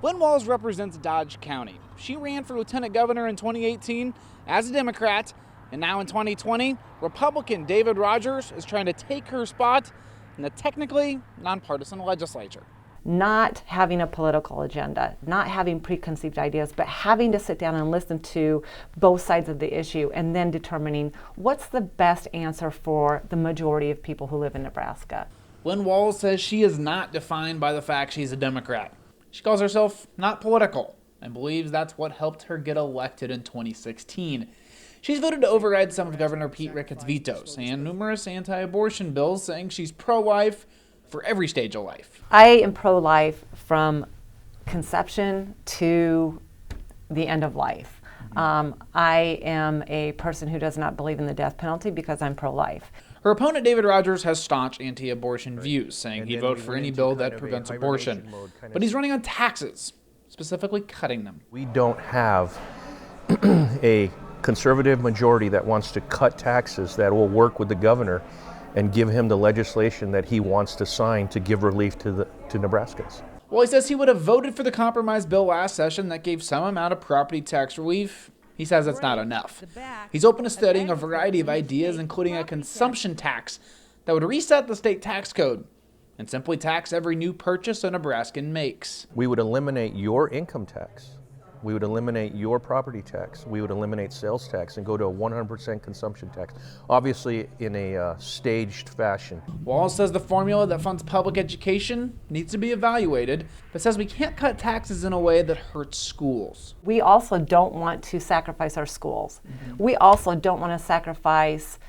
Walz represents Dodge County. She ran for lieutenant governor in 2018 as a Democrat, and now in 2020, Republican David Rogers is trying to take her spot in the technically nonpartisan legislature. Not having a political agenda, not having preconceived ideas, but having to sit down and listen to both sides of the issue and then determining what's the best answer for the majority of people who live in Nebraska. Walz says she is not defined by the fact she's a Democrat. She calls herself not political and believes that's what helped her get elected in 2016. She's voted to override some of Governor Pete Ricketts' vetoes and numerous anti-abortion bills, saying she's pro-life for every stage of life. I am pro-life from conception to the end of life. I am a person who does not believe in the death penalty because I'm pro-life. Her opponent, David Rogers, has staunch anti-abortion views, saying he'd vote for any bill that prevents abortion. But he's running on taxes, specifically cutting them. We don't have a conservative majority that wants to cut taxes that will work with the governor and give him the legislation that he wants to sign to give relief to Nebraskans. Well, he says he would have voted for the compromise bill last session that gave some amount of property tax relief. He says that's not enough. He's open to studying a variety of ideas, including a consumption tax that would reset the state tax code and simply tax every new purchase a Nebraskan makes. We would eliminate your income tax. We would eliminate your property tax. We would eliminate sales tax and go to a 100% consumption tax, obviously in a staged fashion. Walz says the formula that funds public education needs to be evaluated, but says we can't cut taxes in a way that hurts schools. We also don't want to sacrifice our schools. We also don't want to sacrifice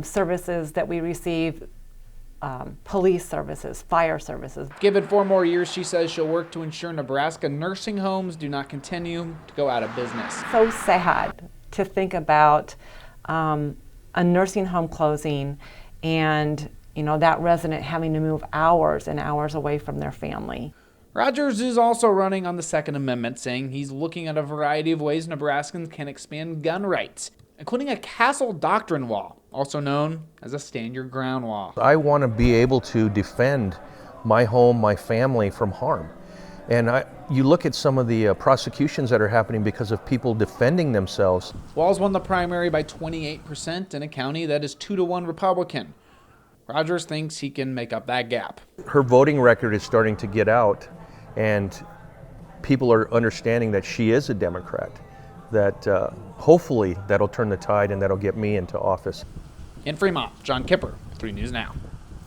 services that we receive, police services, fire services. Given 4 more years, she says she'll work to ensure Nebraska nursing homes do not continue to go out of business. So sad to think about a nursing home closing and that resident having to move hours and hours away from their family. Rogers is also running on the Second Amendment, saying he's looking at a variety of ways Nebraskans can expand gun rights, including a castle doctrine law, also known as a stand your ground law. I want to be able to defend my home, my family from harm. And you look at some of the prosecutions that are happening because of people defending themselves. Walz won the primary by 28% in a county that is 2-1 Republican. Rogers thinks he can make up that gap. Her voting record is starting to get out, and people are understanding that she is a Democrat, that hopefully that'll turn the tide and that'll get me into office. In Fremont, John Kipper, 3 News Now.